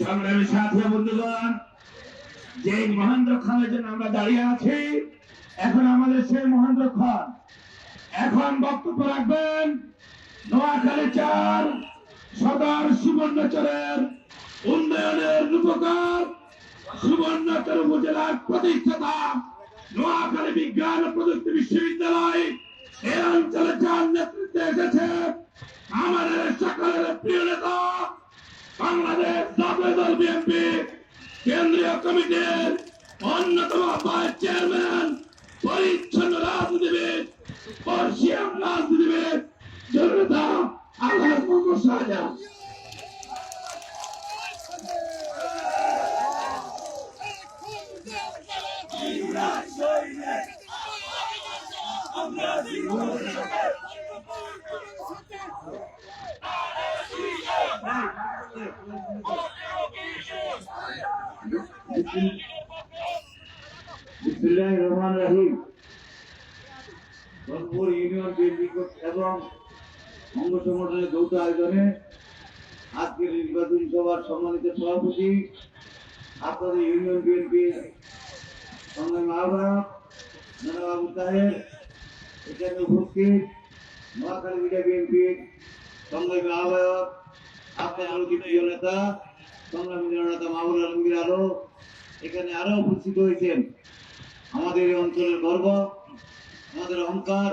সংগ্রামী সাথী বন্ধুগণ, যে মহেন্দ্র খানের জন্য আমরা দাঁড়িয়ে আছি, এখন আমাদের সেই মহেন্দ্র খান এখন বক্তব্য রাখবেন। নোয়াখালী ৪ সদর সুবর্ণচরের উন্নয়নের রূপকার, সুবর্ণচর উপজেলার প্রতিষ্ঠাতা, নোয়াখালী বিজ্ঞান ও প্রযুক্তি বিশ্ববিদ্যালয় এই অঞ্চলে যার নেতৃত্বে এসেছে আমাদের সকলের প্রিয় নেতা, বাংলাদেশ জাতীয় দল বিএনপি কেন্দ্রীয় কমিটির অন্যতম ভাইস চেয়ারম্যান, পরিচ্ছন্ন রাজনীতিবিদ, বর্ষিয়ান রাজনীতিবিদ জননেতা আলহাজ মোহাম্মদ শাহজাহান। বিসমিল্লাহির রহমানির রহিম। রংপুর ইউনিয়ন বিএনপি এবং অঙ্গ সংগঠনের যৌথ আয়োজনে আজকের নির্বাচনী সভার সম্মানিত সভাপতি, আপনাদের ইউনিয়ন বিএনপি সংগ্রামী আহ্বায়ক জনাব আবু তাহের, এখানে উপস্থিত নোয়াখালী জেলা বিএনপির সংগ্রামী আহ্বায়ক, আপনাদের অতি প্রিয় নেতা সংগ্রামী নেতা মাহবুবুল আলমগীর আলো, এখানে আরো উপস্থিত হয়েছেন আমাদের এই অঞ্চলের গর্ব, আমাদের অহংকার,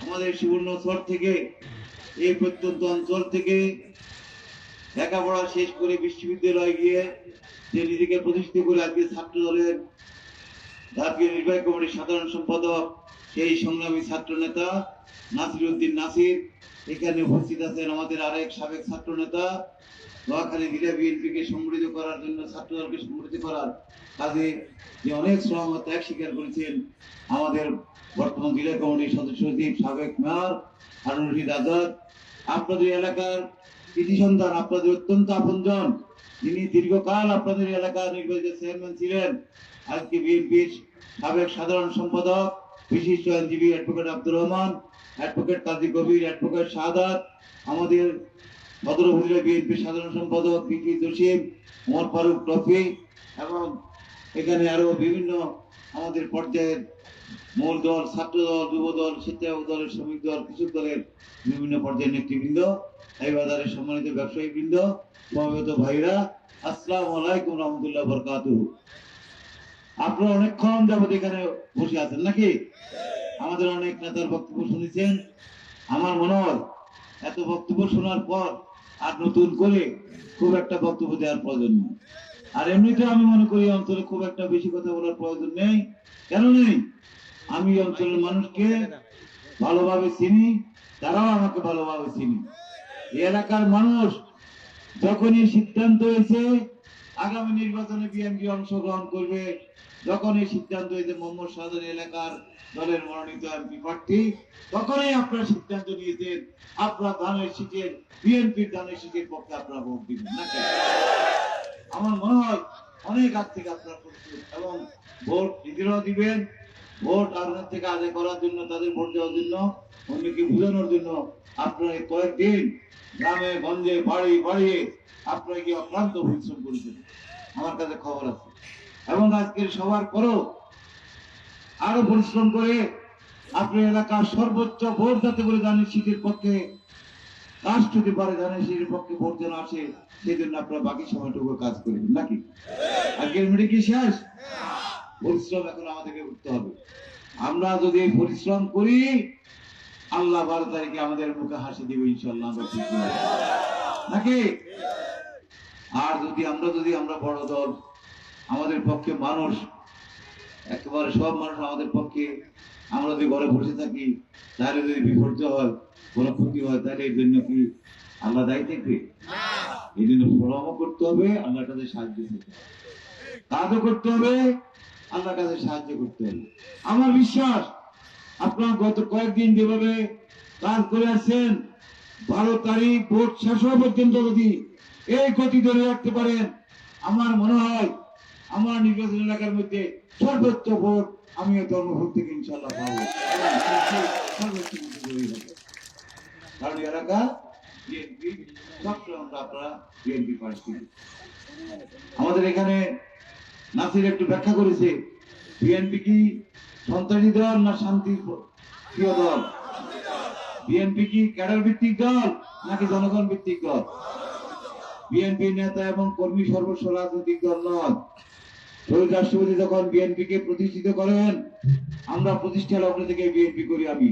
আমাদের সুবর্ণচর থেকে, এই প্রত্যন্ত অঞ্চল থেকে লেখাপড়া শেষ করে বিশ্ববিদ্যালয়ে গিয়ে যে নিজেকে প্রতিষ্ঠিত করে আজকে ছাত্র দলের জাতীয় নির্বাহী কমিটির সাধারণ সম্পাদক, সেই সংগ্রামী ছাত্র নেতা নাসির উদ্দিন নাসির, এখানে উপস্থিত আছেন আমাদের আরেক সাবেক ছাত্র নেতা, নোয়াখালী জেলা বিএনপিকে সংগঠিত করার জন্য, ছাত্র দলকে সংগঠিত করার কাজে যে অনেক শ্রম ও ত্যাগ স্বীকার করেছেন আমাদের বর্তমান জেলা কমিটির সদস্য সচিব সাবেক মেয়র হারুন রশিদ আজাদ। আপনাদের এলাকার কৃতি সন্তান, আপনাদের অত্যন্ত আপনজন, যিনি দীর্ঘকাল আপনাদের এলাকার নির্বাচিত চেয়ারম্যান ছিলেন, আজকে বিএনপির সাবেক সাধারণ সম্পাদক, বিশিষ্ট আইনজীবী অ্যাডভোকেট আব্দুর রহমান, অ্যাডভোকেট কাজী কবির, অ্যাডভোকেট শাহাদাত, আমাদের সদর উপজেলা বিএনপির সাধারণ সম্পাদক পিপি জসিম, ওমর ফারুক ট্রফি, এবং এখানে আরো বিভিন্ন আমাদের পর্যায়ের মূল দল, ছাত্র দল, যুব দল, স্বেচ্ছাসেবক দলের, শ্রমিক দল, কৃষক দলের বিভিন্ন পর্যায়ের নেতৃবৃন্দ, এই বাজারের সম্মানিত ব্যবসায়ী বৃন্দ, সমবেত ভাইরা, আসসালামু আলাইকুম রহমতুল্লাহ বরকাতুহু। আপনারা অনেকক্ষণ যাবত এখানে বসে আছেন নাকি? আমাদের অনেক নেতার বক্তব্য শুনেছেন। আমার মনে হয় এত বক্তব্য শোনার পর আর নতুন করে খুব একটা বক্তব্য দেওয়ার প্রয়োজন নেই। আর এমনিতে আমি মনে করি অঞ্চলে খুব একটা বেশি কথা বলার প্রয়োজন নেই। কেন নেই? আমি অঞ্চলের মানুষকে ভালোভাবে চিনি, তারাও আমাকে ভালোভাবে চিনি। এই এলাকার মানুষ যখনই সিদ্ধান্ত হয়েছে আগামী নির্বাচনে বিএনপি অংশগ্রহণ করবে, যখন এই সিদ্ধান্ত হয়েছে মোহাম্মদ শাহজাহান এলাকার দলের মনোনীত এমপি প্রার্থী, তখনই আপনারা সিদ্ধান্ত নিয়েছেন আপনারা ধানের শীতের, বিএনপির ধানের শীতের পক্ষে আপনারা ভোট দিবেন নাকি? আমার মনে হয় অনেক আগ থেকে আপনারা করছেন এবং ভোট নিজেরাও দিবেন। ভোট আপনার থেকে আদায় করার জন্য, তাদের ভোট দেওয়ার জন্য, অন্যকে বোঝানোর জন্য আপনারা কয়েকদিন গ্রামে গঞ্জে বাড়ি বাড়িয়ে আপনারা কি অক্লান্ত পরিশ্রম করেছেন, আমার কাছে খবর আছে। এবং আজকের সবার পরও আরো পরিশ্রম করে আপনার এলাকার সর্বোচ্চ ভোট যাতে করে ধানের শীতের পক্ষে কাজ যদি পারে, ধানের শীতের পক্ষে ভোট যেন আসে, সেই জন্য আপনারা বাকি সময়টুকু কাজ করবেন নাকি? আজকের মিটিং কি শেষ? পরিশ্রম এখন আমাদেরকে করতে হবে। আমরা যদি পরিশ্রম করি, আল্লাহ 12 তারিখে আমাদের মুখে হাসি দিবে ইনশাআল্লাহ, নাকি? আর যদি আমরা বড় দল, আমাদের পক্ষে মানুষ একেবারে সব মানুষ আমাদের পক্ষে, আমরা যদি ঘরে বসে থাকি, তাহলে যদি বিপর্যয় হয়, কোনো ক্ষতি হয়, তাহলে এর জন্য কি আল্লাহ দায়ী থাকবে? এই জন্য পরামর্শ করতে হবে, আল্লাহর কাছে সাহায্য করতে হবে, কাজও করতে হবে, আল্লাহর কাছে সাহায্য করতে হবে। আমার বিশ্বাস আপনারা গত কয়েকদিন যেভাবে কাজ করে আসছেন, 12 তারিখ ভোট শেষ হওয়া পর্যন্ত যদি এই গতি ধরে রাখতে পারেন, আমার মনে হয় আমার নির্বাচন এলাকার মধ্যে সর্বোচ্চ ভোট আমি ধর্মভোট থেকে ইনশাল্লাহ পাবো। কারণ এলাকা বিএনপি সবসময় আমরা আপনারা বিএনপি পার্টি। আমাদের এখানে নাসির একটু ব্যাখ্যা করেছে বিএনপি কি সন্ত্রাসী দল না শান্তি প্রিয় দল? বিএনপি কি ক্যাডার ভিত্তিক দল নাকি জনগণ ভিত্তিক দল? বিএনপি নেতা এবং কর্মী সর্বস্ব রাজনৈতিক দল নয়। শহীদ রাষ্ট্রপতি যখন বিএনপি কে প্রতিষ্ঠিত করেন, আমরা প্রতিষ্ঠা লগ্ন থেকে বিএনপি করি। আমি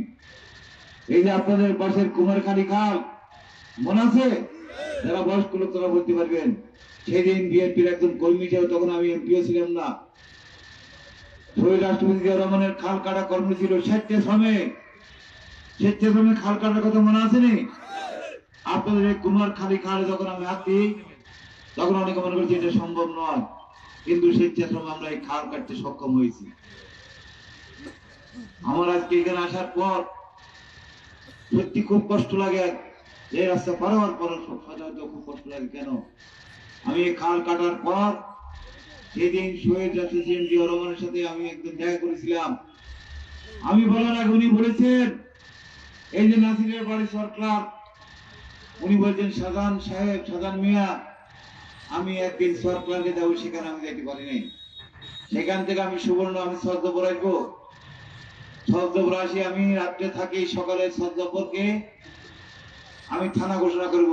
এই যে আপনাদের পাশের কুমারখালী খাল মনে আছে? যারা বয়স্ক লোক তারা বলতে পারবেন, সেদিন বিএনপির একজন কর্মী ছিল, তখন আমি এমপিও ছিলাম না। শহীদ রাষ্ট্রপতি জিয়াউর রহমানের খাল কাটা কর্ম ছিল স্বেচ্ছাশ্রমে খাল কাটার কথা মনে আছে নি? আপনাদের এই কুমারখালী খালে যখন আমি হাত দিই, তখন অনেকে মনে করছে এটা সম্ভব নয়, কিন্তু স্বেচ্ছাশ্রমে আমরা এই খাল কাটতে সক্ষম হয়েছি। আমার আজকে এখানে আসার পর সত্যি খুব কষ্ট লাগে। এই রাস্তা পার হওয়ার পর সাধারণত খুব কষ্ট লাগে। কেন? আমি এই খাল কাটার পর সেদিন শহীদ রাষ্ট্রপতি জিয়াউর রহমানের সাথে আমি একদিন দেখা করেছিলাম। আমি বলার আগে উনি বলেছেন, এই যে নাসিরের বাড়ি সরকার, উনি বলছেন শাহজাহান সাহেব, শাহজাহান মিয়া, আমি একদিন সরকারকে যাবো, সেখানে আমি যেতে পারি নাই। সেখান থেকে আমি সুবর্ণ, আমি সজ্জপুর আসবো, সজ্জপুর আসি, আমি রাত্রে থাকি, সকালে সজ্জপুরকে আমি থানা ঘোষণা করব।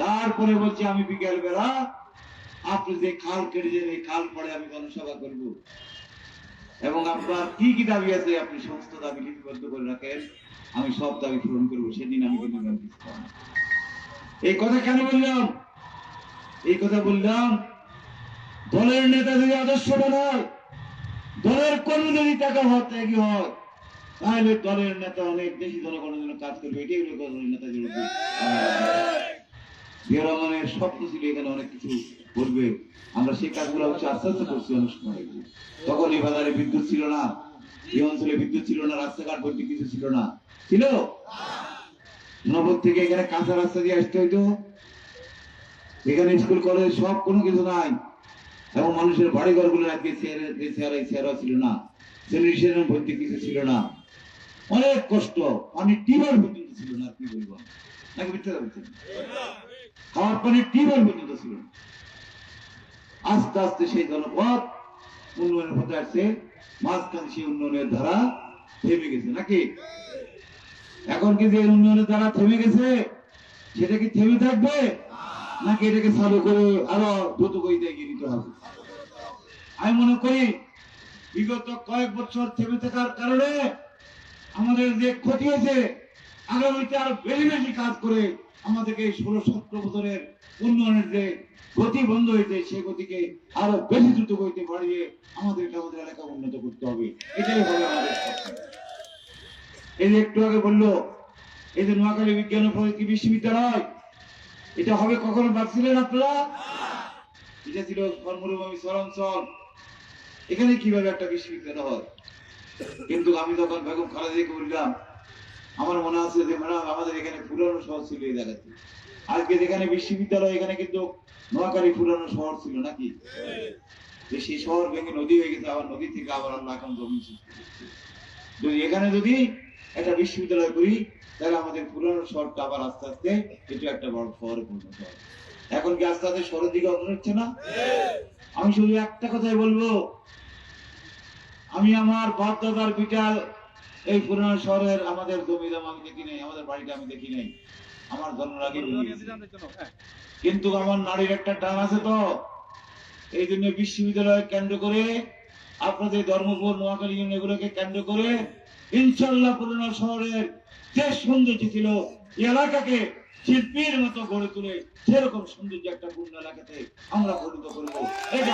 তারপরে বলছি আমি বিকেল বেলা আপনি যে খাল কেটেছেন এই খাল পরে আমি জনসভা করব, এবং আপনার কি কি দাবি আছে আপনি সমস্ত দাবি লিপিবদ্ধ করে রাখেন, আমি সব দাবি পূরণ করবো। সেদিন আমি কিন্তু এই কথা কেন বললাম? এই কথা বললাম, দলের নেতা যদি আদর্শ বানায়, দলের কর্মী যদি টাকা ত্যাগী হয়, তাহলে দলের নেতা অনেক বেশি জনগণের জন্য কাজ করবে। এটাই হলো দলের নেতা। জিয়া রহমানের স্বপ্ন ছিল এখানে অনেক কিছু করবে। আমরা সেই কাজগুলো হচ্ছে আস্তে আস্তে করছি। অনেক সময় তখন এই বাজারে বিদ্যুৎ ছিল না, এই অঞ্চলে বিদ্যুৎ ছিল না, রাস্তাঘাট বলতে কিছু ছিল না। ছিল নবদ থেকে এখানে কাঁচা রাস্তা দিয়ে আসতে হইতো, এখানে স্কুল কলেজ সব কোনো কিছু নাই, এবং মানুষের বাড়ি ঘর গুলো আজকে চেহারা ছিল না, স্যানিটেশন ভর্তি কিছু ছিল না, অনেক কষ্ট, পানির টিউবওয়েল পর্যন্ত ছিল না। কি বলবো, নাকি মিথ্যা বলছেন? খাওয়ার পানির টিউবওয়েল পর্যন্ত ছিল না। আস্তে আস্তে সেই জনপদ উন্নয়নের পথে আসছে, মাঝখানে সেই উন্নয়নের ধারা থেমে গেছে। নাকি এখন কি যে উন্নয়নের ধারা থেমে গেছে, সেটা কি থেমে থাকবে, নাকি এটাকে চালু করে আরো দ্রুত গতিতে এগিয়ে নিতে হবে? আমি মনে করি বিগত কয়েক বছর থেমে থাকার কারণে আমাদের যে ক্ষতি হয়েছে, আগামীতে আরো বেশি বেশি কাজ করে আমাদেরকে 16-17 বছরের উন্নয়নের যে গতি বন্ধ হয়েছে, সেই গতিকে আরো বেশি দ্রুত গতিতে বাড়িয়ে আমাদেরকে আমাদের এলাকা উন্নত করতে হবে। এটাই হবে আমাদের। এই যে একটু আগে বললো, এই যে নোয়াখালী বিজ্ঞান ও প্রযুক্তি বিশ্ববিদ্যালয়, এটা হবে কখনো ভাবছিলেন আপনারা? এটা ছিল মরুভূমি চরাঞ্চল, এখানে কিভাবে একটা বিশ্ববিদ্যালয় হয়? কিন্তু আমি যখন বেগম খালেদাকে বললাম, আমার মনে আছে যে ম্যাডাম আমাদের এখানে পুরানো শহর ছিল এই জায়গাতে, আজকে যেখানে বিশ্ববিদ্যালয়, এখানে কিন্তু নোয়াখালী পুরানো শহর ছিল। নাকি সেই শহর ভেঙে নদী হয়ে গেছে, আবার নদী থেকে আবার আমরা এখন জমি সৃষ্টি করছি। যদি এখানে যদি একটা বিশ্ববিদ্যালয় করি, তাহলে আমাদের পুরানো শহরটা আবার আস্তে আস্তে এটা একটা বড় শহরে পরিণত হবে। এখন কি আস্তে আস্তে শহরের দিকে অগ্রসর হচ্ছে না? আমি শুধু একটা কথাই বলবো, আমি আমার বাপ দাদার বিটাল এই পুরানো শহরের আমাদের জমি দাম আমি দেখি নাই, আমাদের বাড়িটা আমি দেখি নাই, আমার জন্মের আগে। কিন্তু আমার নারীর একটা টান আছে, তো এই জন্য বিশ্ববিদ্যালয় কেন্দ্র করে, আপনাদের ধর্মপুর নোয়াখালী এগুলোকে কেন্দ্র করে ইনশাল্লাহ পুরানো শহরের যে সৌন্দর্য ছিল, এলাকাকে শিল্পীর মতো গড়ে তুলে সেরকম সৌন্দর্য একটা পূর্ণ এলাকাতে আমরা পরিণত করবো। এটা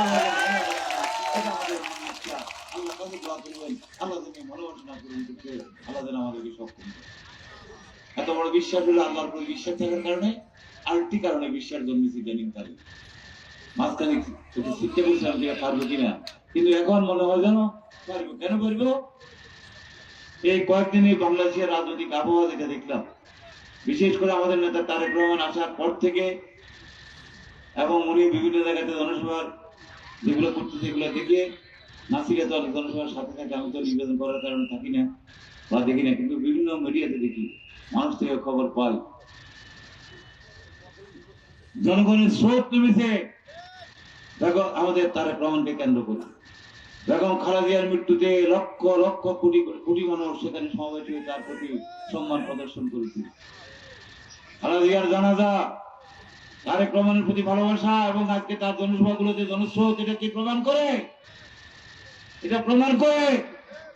আমাদের ইচ্ছা। আল্লাহ কাছে দোয়া করবেন, আল্লাহ যেন মনোবাসনা করুন, আল্লাহ যেন আমাদেরকে সক্ষম। এত বড় বিশ্বাস হলো আল্লাহর প্রতি বিশ্বাস থাকার কারণে, আরেকটি কারণে বিশ্বাস জন্মেছে ইদানিং কালে। মাঝখানে শিখতে বলছিলাম যে পারবো কিনা, কিন্তু এখন মনে হয় যেন পারবো। কেন পারবো? এই কয়েকদিন এই বাংলাদেশের রাজনৈতিক আবহাওয়া যেটা দেখলাম, বিশেষ করে আমাদের নেতা তারেক রহমান আসার পর থেকে, এবং উনি বিভিন্ন জায়গাতে জনসভার যেগুলো করতেছে এগুলো দেখে, নাসিরে তো জনসভার সাথে থাকে, আমি তো নিবেদন করার কারণে থাকি না বা দেখি না, কিন্তু বিভিন্ন মিডিয়াতে দেখি, মানুষ থেকে খবর পাই জনগণের স্রোত নেমেছে বেগম আমাদের তারেক রহমানকে কেন্দ্র করে। বেগম খালেদা জিয়ার মৃত্যুতে লক্ষ লক্ষ কোটি কোটি মানুষ সেখানে সমাবেশ হয়ে তার প্রতি সম্মান প্রদর্শন করেছে। খালেদা জিয়ার জানাজা, তারেক রহমানের প্রতি ভালোবাসা এবং আজকে তার জনসভাগুলোতে জনস্রোত, এটা কি প্রমাণ করে? এটা প্রমাণ করে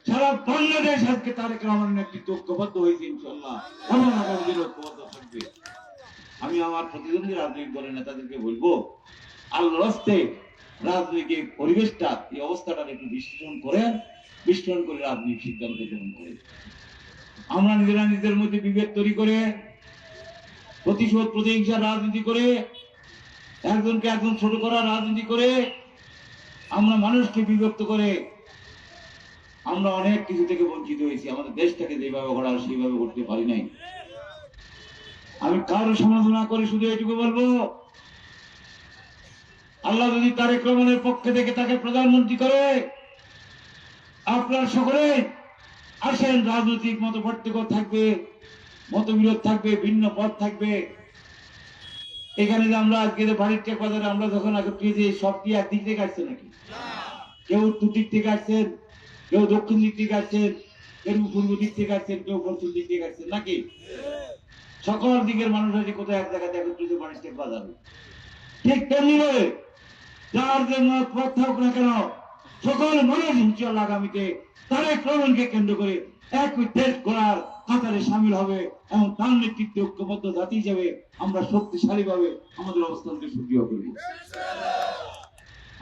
সারা বাংলাদেশ আজকে তারেক রহমানের নেতৃত্বে ঐক্যবদ্ধ হয়েছে ইনশাআল্লাহ, এবং আগামী দিনে ঐক্যবদ্ধ থাকবে। আমি আমার প্রতিদ্বন্দ্বী রাজনৈতিক দলের নেতাদেরকে বলবো, আল্লাহর রাস্তে রাজনৈতিক পরিবেশটা, এই অবস্থাটার একটু বিশ্লেষণ করে রাজনৈতিক সিদ্ধান্ত গ্রহণ করে। আমরা নিজেরা নিজেদের মধ্যে বিভেদ তৈরি করে, প্রতিশোধ প্রতিহিংসার রাজনীতি করে, একজনকে একজন ছোট করার রাজনীতি করে, আমরা মানুষকে বিভক্ত করে আমরা অনেক কিছু থেকে বঞ্চিত হয়েছি। আমাদের দেশটাকে যেভাবে গড়া সেইভাবে করতে পারি নাই। আমি কারো সমালোচনা করে শুধু এটুকু বলবো, আল্লাহ যদি তারেক রহমানের পক্ষে থেকে তাকে প্রধানমন্ত্রী করে, আপনার সকলে আসেন। রাজনৈতিক মত পার্থক্য থাকবে, মতবিরোধ থাকবে, ভিন্ন পথ থাকবে। এখানে যে আমরা আজকে বাড়ির টেক বাজারে আমরা যখন আগে পেয়েছি, সব কি একদিক থেকে আসছে নাকি? কেউ উত্তর দিক থেকে আসছেন, কেউ দক্ষিণ দিক থেকে আসছেন, কেউ পূর্ব দিক থেকে আসছেন, কেউ পশ্চিম দিক থেকে আসছেন নাকি? সকল দিকের মানুষ আছে কোথায় এক জায়গাতে একত্রিত বাড়ির টেক বাজারে। ঠিক তেমনি ভাবে যার যে পথ থাকুক না কেন, সকল মানুষ ইনশাআল্লাহ আগামীতে তারেক রহমানকে কেন্দ্র করে এক দেশ গড়ার কাতারে সামিল হবে এবং তার নেতৃত্বে ঐক্যবদ্ধ জাতি হিসেবে আমরা শক্তিশালী ভাবে আমাদের অবস্থানকে সুদৃঢ় করব।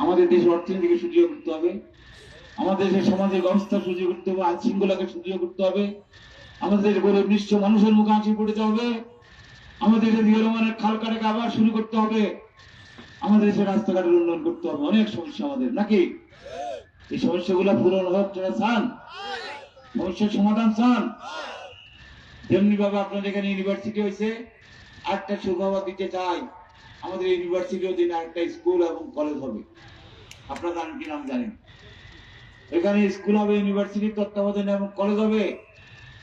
আমাদের দেশের অর্থনীতিকে সুদৃঢ় করতে হবে, আমাদের দেশের সামাজিক ব্যবস্থা সুদৃঢ় করতে হবে, আইন শৃঙ্খলাকে সুদৃঢ় করতে হবে, আমাদের গরিব নিঃস্ব মানুষের মুখে হাসি ফুটাতে হবে, আমাদের দেশের রহমানের খাল কাটাকে আবার শুরু করতে হবে, আমাদের দেশের রাস্তাঘাটের উন্নয়ন করতে হবে। অনেক সমস্যা আমাদের নাকি? এই সমস্যাগুলো পূরণ হোক, যারা চান সমস্যার সমাধান চান। যেমনি ভাবে আপনাদের এখানে ইউনিভার্সিটি হয়েছে, আরেকটা সুখবর দিতে চাই, আমাদের ইউনিভার্সিটির অধীনে আরেকটা স্কুল এবং কলেজ হবে। আপনারা জানেন কি নাম জানেন? এখানে স্কুল হবে, ইউনিভার্সিটির তত্ত্বাবধানে এবং কলেজ হবে।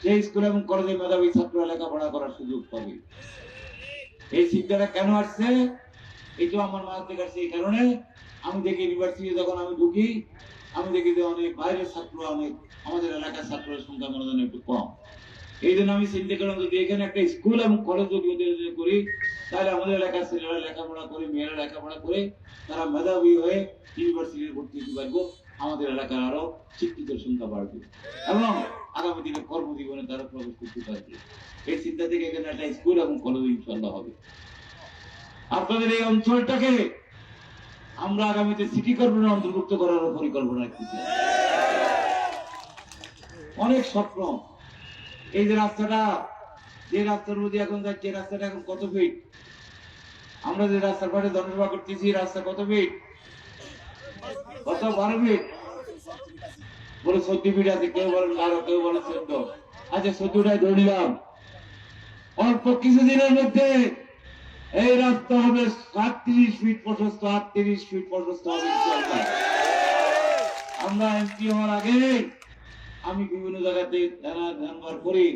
সেই স্কুল এবং কলেজে মেধাবী ছাত্ররা লেখাপড়া করার সুযোগ পাবে। এই চিন্তাটা কেন আসছে? এটাও আমার মাথা থেকে আসছে এই কারণে, আমি দেখি ইউনিভার্সিটি যখন আমি ঢুকি, আমি দেখি যে অনেক বাইরের ছাত্র, অনেক আমাদের এলাকার ছাত্রের সংখ্যা মনে হয় একটু কম। এই জন্য আমি চিন্তা করলাম যদি এখানে একটা স্কুল এবং কলেজ যদি করি, তাহলে আমাদের এলাকার ছেলেরা লেখাপড়া করে, মেয়েরা লেখাপড়া করে, তারা মেধাবী হয়ে ইউনিভার্সিটিতে ভর্তি হতে পারবো। আমাদের এলাকার আরো শিক্ষিতের সংখ্যা বাড়বে এবং আগামী দিনে কর্মজীবনে তারা প্রবেশ করতে পারবে। এই চিন্তা থেকে এখানে একটা স্কুল এবং কলেজ ইনশাআল্লাহ হবে। আপনাদের এই অঞ্চলটাকে আমরা আগামীতে সিটি কর্পোরেশনের অন্তর্ভুক্ত করার পরিকল্পনা রাখতেছি। অনেক স্বপ্ন। এই যে রাস্তাটা, যে রাস্তার মধ্যে এখন যাচ্ছে, রাস্তাটা এখন কত ফিট? আমরা যে রাস্তার পাশে জনসভা করতেছি, রাস্তা কত ফিট? কত? 12 ফিট? বলে 14 ফিট আছে, কেউ বলেন 12, কেউ বলে 14। আচ্ছা 14টাই ধরে নিলাম। অল্প কিছুদিনের মধ্যে এই রাস্তা হবে 38 ফিট প্রশস্ত, 38 ফিট প্রশস্ত হবে ইনশাআল্লাহ। আমরা এমপি হওয়ার আগে আমি বিভিন্ন জায়গাতে ধানবার করি,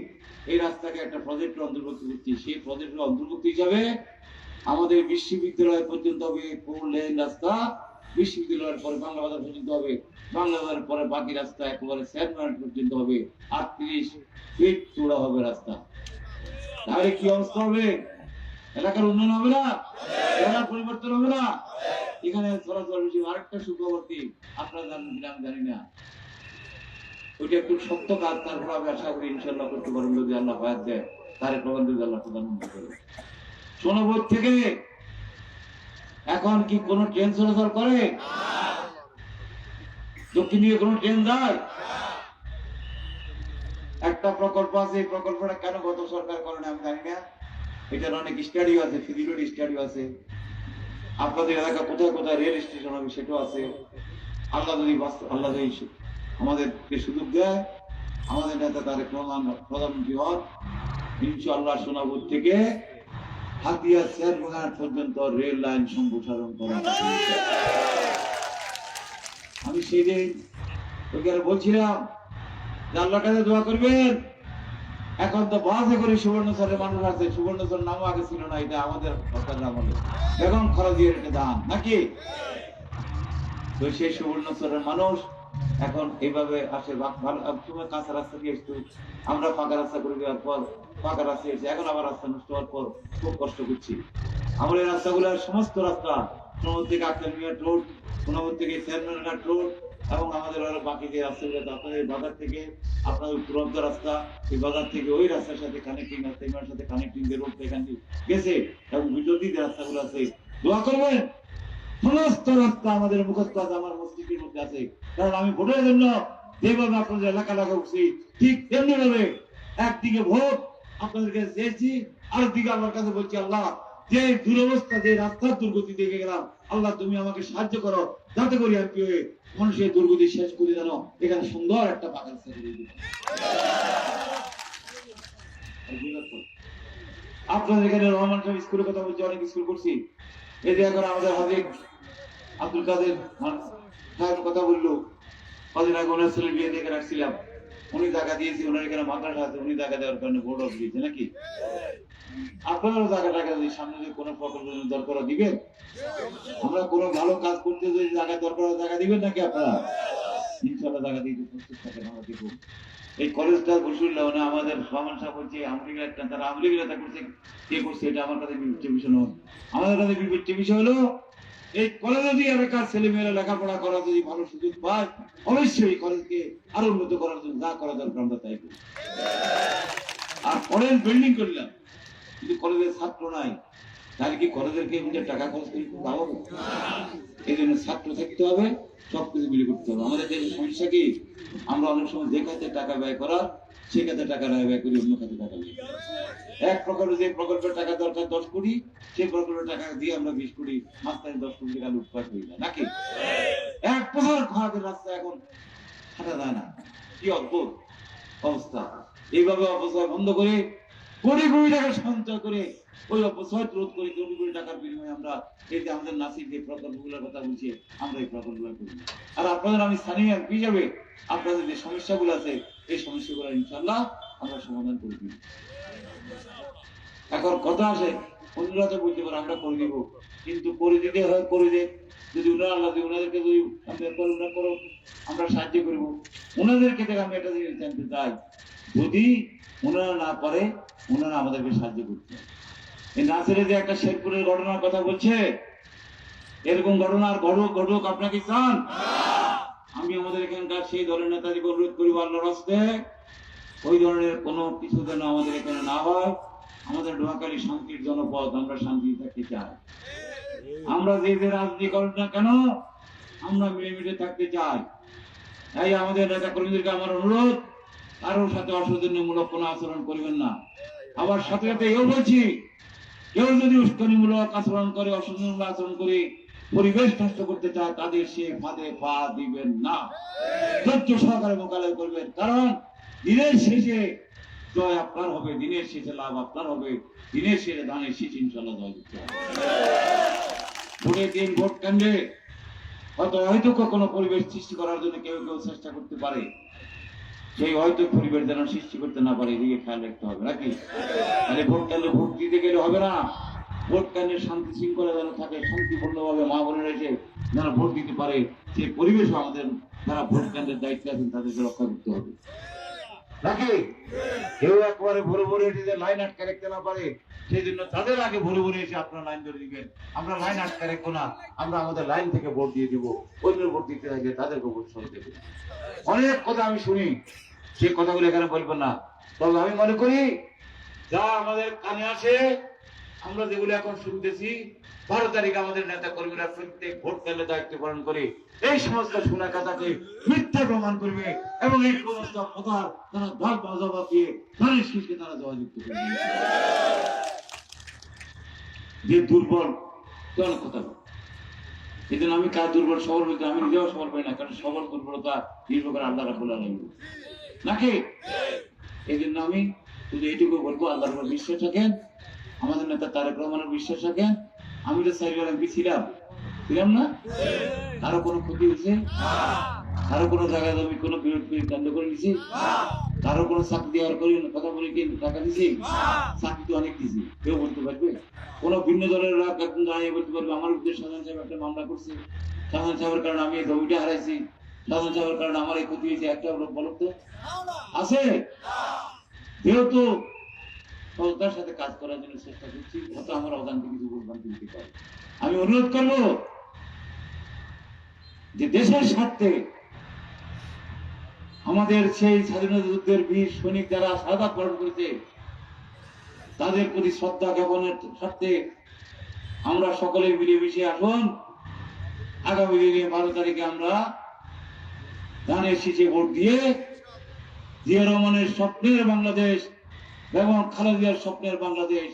এই রাস্তাকে একটা প্রজেক্টের অন্তর্ভুক্ত করছি। সেই প্রজেক্টের অন্তর্ভুক্ত হিসাবে আমাদের বিশ্ববিদ্যালয় পর্যন্ত হবে 4 লেন রাস্তা, বিশ্ববিদ্যালয়ের পরে বাংলা বাজার পর্যন্ত হবে, বাংলা বাজারের পরে বাকি রাস্তা একেবারে সেন্ট্রাল পর্যন্ত হবে, 38 ফিট চওড়া হবে রাস্তা। তাহলে কি অবস্থা হবে? এলাকার উন্নয়ন হবে না? এলাকার পরিবর্তন হবে না? এখানে চলাচল বেশি। আরেকটা সুখবর কি আপনারা জানেন কিনা আমি জানি না, ওইটা একটু শক্ত কাজ, তারপর আমি আশা করি ইনশাআল্লাহ করতে পারবেন যদি আল্লাহ হায়াত দেয়, তারেক রহমান যদি আল্লাহ প্রধানমন্ত্রী করে। সোনাবোধ থেকে এখন কি কোন ট্রেন চলাচল করে? দক্ষিণ দিকে কোন ট্রেন যায়? একটা প্রকল্প আছে, এই প্রকল্পটা কেন গত সরকার করে না আমি জানি না। এটার অনেক স্টাডিও আছে, ফিজিবিলিটি স্টাডিও আছে। আপনাদের এলাকা কোথায় কোথায় রেল স্টেশন হবে সেটাও আছে। আল্লাহ যদি আমাদেরকে সুযোগ দেয়, আমাদের নেতা তারেক রহমান প্রধানমন্ত্রী হন, ইনশাআল্লাহ সোনাপুর থেকে হাতিয়া শেরবাগান পর্যন্ত রেল লাইন সম্প্রসারণ করা। আমি সেদিন ওইখানে বলছিলাম যে আল্লাহর কাছে দোয়া করবেন এখন তো বাসে করে সুবর্ণচরের মানুষ আছে, সুবর্ণচর নামও আগে ছিল না, এটা আমাদের সরকার আমলে বেগম খালেদার একটা দান নাকি। তো সেই সুবর্ণচরের মানুষ এখন এইভাবে আসে, ভালো সময় কাঁচা রাস্তা দিয়ে আসতো, আমরা পাকা রাস্তা করে দেওয়ার পর পাকা রাস্তা এসে এখন আবার রাস্তা নষ্ট হওয়ার পর খুব কষ্ট করছি। আমরা এই রাস্তাগুলোর সমস্ত রাস্তা সোনামুর থেকে আক্তারমিয়াট রোড, সোনামুর থেকে চেয়ারম্যানঘাট রোড এবং আমাদের আরো বাকি যে রাস্তাগুলো আপনাদের বাজার থেকে আপনাদের তুরন্ত রাস্তা, এই বাজার থেকে ওই রাস্তার সাথে কানেক্টিং রাস্তা, এর সাথে কানেক্টিং যে রোড এখান থেকে গেছে এবং বিদ্যুৎ যে রাস্তাগুলো আছে, দোয়া করবেন সমস্ত রাস্তা আমাদের মুখস্থ আছে, আমার মস্তিষ্কের মধ্যে আছে। কারণ আমি ভোটের জন্য যেভাবে আপনাদের এলাকা লাগাচ্ছি ঠিক তেমনি ভাবে একদিকে ভোট আপনাদেরকে চেয়েছি, আরেকদিকে আল্লাহর কাছে বলছি আল্লাহ যে দুরবস্থা, যে রাস্তার দুর্গতি দেখে গেলাম, আল্লাহ তুমি আমাকে সাহায্য করো যাতে করি আর কি হয়ে মানুষের দুর্গতি শেষ করে জানো এখানে সুন্দর একটা পাকা রাস্তা করে দিই। আপনাদের এখানে রহমান সাহেব স্কুলের কথা বলছি, অনেক স্কুল করছি। এই যে এখন আমাদের হাজির আব্দুল কাদের সাহেব কথা বললো, কদিন আগে ওনার ছেলের বিয়ে দেখে রাখছিলাম, উনি জায়গা দিয়েছি, ওনার এখানে মাদ্রাসা আছে, উনি জায়গা দেওয়ার কারণে বোর্ড অফ দিয়েছে নাকি। আপনারাও জায়গা টাকা যদি সামনে যে কোনো প্রকল্প দরকার দিবেন, আমরা কোনো ভালো কাজ করতে যদি জায়গা দরকার জায়গা দিবেন নাকি আপনারা, ইনশাআল্লাহ জায়গা দিতে প্রস্তুত থাকেন, আমরা দিব। এই কলেজটা বসুল্লাহ না আমাদের রহমান সাহেব বলছে আমলিগের একটা, তারা আমলিগের একটা করছে, কে করছে এটা আমার কাছে বিবেচ্য বিষয় নয়। আমাদের কাছে বিবেচ্য বিষয় হলো এই কলেজে যদি এলাকার ছেলেমেয়েরা লেখাপড়া করার যদি ভালো সুযোগ পায়, অবশ্যই কলেজকে আরো উন্নত করার জন্য যা করা দরকার আমরা তাই করি। আর কলেজ বিল্ডিং করলাম কিন্তু কলেজের ছাত্র নাই, তাহলে কি কলেজের কে টাকা খরচ করে পাবো? এই জন্য ছাত্র থাকতে হবে, সবকিছু মিলে করতে হবে। আমাদের দেশের সমস্যা কি, আমরা অনেক সময় যে খাতে টাকা ব্যয় করার সে খাতে টাকা ব্যয় করি, অন্য খাতে টাকা ব্যয় করি। এক প্রকারের যে প্রকল্পের টাকা দরকার 10 কোটি, সেই প্রকল্পের টাকা দিয়ে আমরা 20 কোটি, মাঝখানে 10 কোটি টাকা লুটপাট হয়ে যায় নাকি। এক প্রকার খারাপের রাস্তা এখন হাঁটা যায় না, কি অদ্ভুত অবস্থা। এইভাবে অপচয় বন্ধ করে কোটি কোটি টাকা সঞ্চয় করে ওই অপচয় রোধ করে কোটি কোটি টাকার বিনিময়ে আমরা এই যে আমাদের নাসির যে প্রকল্পগুলোর কথা বলছি, আমরা এই প্রকল্পগুলো করি। আর আপনাদের আমি স্থানীয় এমপি হিসাবে আপনাদের যে সমস্যাগুলো আছে এই সমস্যাগুলো ইনশাআল্লাহ আমরা সমাধান করে দিব। এখন কথা আসে অন্যরা তো বলতে পারে আমরা করে দিব, কিন্তু করে দিতে হয় করে দে, যদি ওনারা আল্লাহ ওনাদেরকে যদি আমরা করো আমরা সাহায্য করব। ওনাদেরকে থেকে আমি একটা জিনিস জানতে চাই, যদি ওনারা না পারে ওনারা আমাদেরকে সাহায্য করতে। এই নাসিরে যে একটা শেরপুরের ঘটনার কথা বলছে, এরকম ঘটনার ঘটুক আপনাকে চান? আমি আমাদের এখানকার সেই দলের নেতাদেরকে অনুরোধ করি আল্লাহর হস্তে ওই ধরনের কোনো কিছু যেন আমাদের এখানে না হয়। আমাদের নোয়াখালী শান্তির জনপদ, আমরা শান্তি থাকতে চাই। আমরা যে যে রাজনীতি করেন না কেন আমরা মিলেমিশে থাকতে চাই। তাই আমাদের নেতা কর্মীদেরকে আমার অনুরোধ, কারোর সাথে অসৌজন্যমূলক কোনো আচরণ করবেন না। আবার সাথে সাথে এও বলছি, কেউ যদি উস্কানিমূলক আচরণ করে, অসৌজন্যমূলক আচরণ করে পরিবেশ নষ্ট করতে চায়, তাদের সে ফাঁদে পা দিবেন না, ধৈর্য সহকারে মোকাবেলা করবেন। কারণ দিনের শেষে জয় আপনার হবে, দিনের শেষে লাভ আপনার হবে, দিনের শেষে ধানের শীষ ইনশাল্লাহ জয় করতে হবে। ভোটের দিন ভোট কেন্দ্রে হয়তো কোনো পরিবেশ সৃষ্টি করার জন্য কেউ কেউ চেষ্টা করতে পারে, সেই হয়তো পরিবেশ যেন সৃষ্টি করতে না পারে এদিকে খেয়াল রাখতে হবে নাকি। তাহলে ভোট কেন্দ্রে ভোট দিতে গেলে হবে না, ভোট কেন্দ্রে শান্তি শৃঙ্খলা যেন থাকে, শান্তিপূর্ণভাবে মা বোনেরা এসে যারা ভোট দিতে পারে সেই পরিবেশও আমাদের যারা ভোট কেন্দ্রের দায়িত্বে আছেন তাদেরকে রক্ষা করতে হবে নাকি। কেউ একবারে ভোরে ভোরে এসে লাইন আটকে রাখতে না পারে, সেই জন্য তাদের আগে ভোরে ভোরে এসে আপনার লাইন ধরে দিবেন। আমরা লাইন আটকে রাখবো না, আমরা আমাদের লাইন থেকে ভোট দিয়ে দিব। অন্য ভোট দিতে থাকলে তাদেরকে ভোট সরে দেবে। অনেক কথা আমি শুনি, সেই কথাগুলো এখানে বলবো না। তবে আমি মনে করি যা আমাদের কানে আসে, আমরা যেগুলো এখন শুনতেছি, 12 তারিখ আমাদের নেতা কর্মীরা প্রত্যেক ভোট কেন্দ্রে দায়িত্ব পালন করে এই সমস্ত শোনা কথাকে মিথ্যা প্রমাণ করবে এবং এই সমস্ত কথা তারা দল জবাব দিয়ে ধানের শীষকে তারা জয়যুক্ত করবে। যে দুর্বল কেন কথা বল, এই জন্য আমি কার দুর্বল সবল বলতে আমি নিজেও সবল পাই না, কারণ সবল দুর্বলতা নির্ভর করে আল্লাহ রাব্বুল আলামিন নাকি। এই জন্য আমি শুধু এইটুকু বলবো, আল্লাহর উপর বিশ্বাস রাখেন, আমাদের নেতা তারেক রহমানের বিশ্বাস রাখেন। আমি তো 4 বার এমপি ছিলাম না, কারো কোনো ক্ষতি হয়েছে, কারো কোনো জায়গায় আমি কোনো বিরোধ কেন্দ্র করে নিয়েছি? কারো কোনো চাকরি দেওয়ার করি কথা বলে কি টাকা দিছি? চাকরি তো অনেক দিছি, কেউ বলতে পারবে? কোন ভিন্ন দলের লোক একজন দাঁড়িয়ে বলতে পারবে আমার বিরুদ্ধে সাধারণ সাহেব একটা মামলা করছে, সাধারণ সাহেবের কারণে আমি এই জমিটা হারাইছি, সাধারণ সাহেবের কারণে আমার এই ক্ষতি হয়েছে, একটা লোক বলো তো আছে? যেহেতু সততার সাথে কাজ করার জন্য চেষ্টা করছি, হয়তো আমার অজান্তে কিছু বলবান দিতে পারে। আমি অনুরোধ করবো যে দেশের স্বার্থে আমাদের সেই স্বাধীনতা যুদ্ধের বীর সৈনিক যারা শাহাদাত বরণ করেছে তাদের প্রতি শ্রদ্ধা জ্ঞাপনের স্বার্থে আমরা সকলে মিলেমিশে আসুন আগামী দিনে 12 তারিখে আমরা ধানের শীষে ভোট দিয়ে জিয়া রহমানের স্বপ্নের বাংলাদেশ এবং খালেদা জিয়ার স্বপ্নের বাংলাদেশ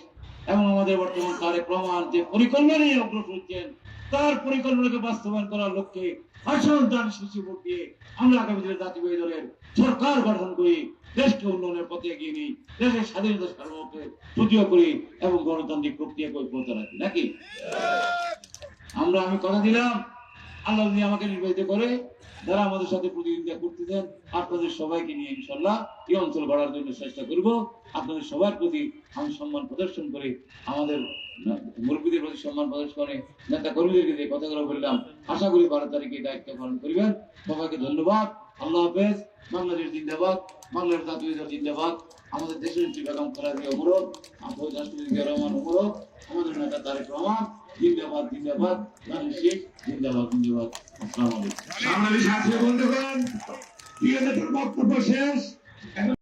এবং আমাদের বর্তমান তারেক রহমান যে পরিকল্পনা নিয়ে অগ্রসর হচ্ছেন তার পরিকল্পনাকে বাস্তবায়ন করার লক্ষ্যে আসল ধানের শীষে ভোট দিয়ে আমরা আগামী দিনে জাতীয় দলের সরকার গঠন করি, দেশকে উন্নয়নের পথে এগিয়ে নিই, দেশের স্বাধীনতা সার্বভৌমত্বকে সুদৃঢ় করি এবং গণতান্ত্রিক প্রক্রিয়াকে ঐক্যবদ্ধ রাখি। নাকি আমি কথা দিলাম, আল্লাহ যদি আমাকে নির্বাচিত করে যারা আমাদের সাথে প্রতিযোগিতা করতেছেন আপনাদের সবাইকে নিয়ে ইনশাল্লাহ এই অঞ্চল গড়ার জন্য চেষ্টা করব। আপনাদের সবার প্রতি আমি সম্মান প্রদর্শন করে আমাদের মুরব্বীদের প্রতি সম্মান প্রদর্শন করে নেতা কর্মীদেরকে যে কথাগুলো বললাম আশা করি 12 তারিখে দায়িত্ব পালন করবেন। সবাইকে ধন্যবাদ। আল্লাহ হাফেজ। বাংলাদেশ জিন্দাবাদ, বাংলাদেশ জাতীয় দল জিন্দাবাদ, আমাদের দেশের বেগম খালেদা জিয়া অমরক, আমাদের রাষ্ট্রপতি জিয়া রহমান অমরক, আমাদের নেতা তারেক রহমান জিন্দাবাদ জিন্দাবাদ, ধানের শীষ জিন্দাবাদ জিন্দাবাদ। আসসালামু আলাইকুম। বাংলাদেশ আছে বন্ধুগণ, প্রিয় নেতার বক্তব্য শেষ।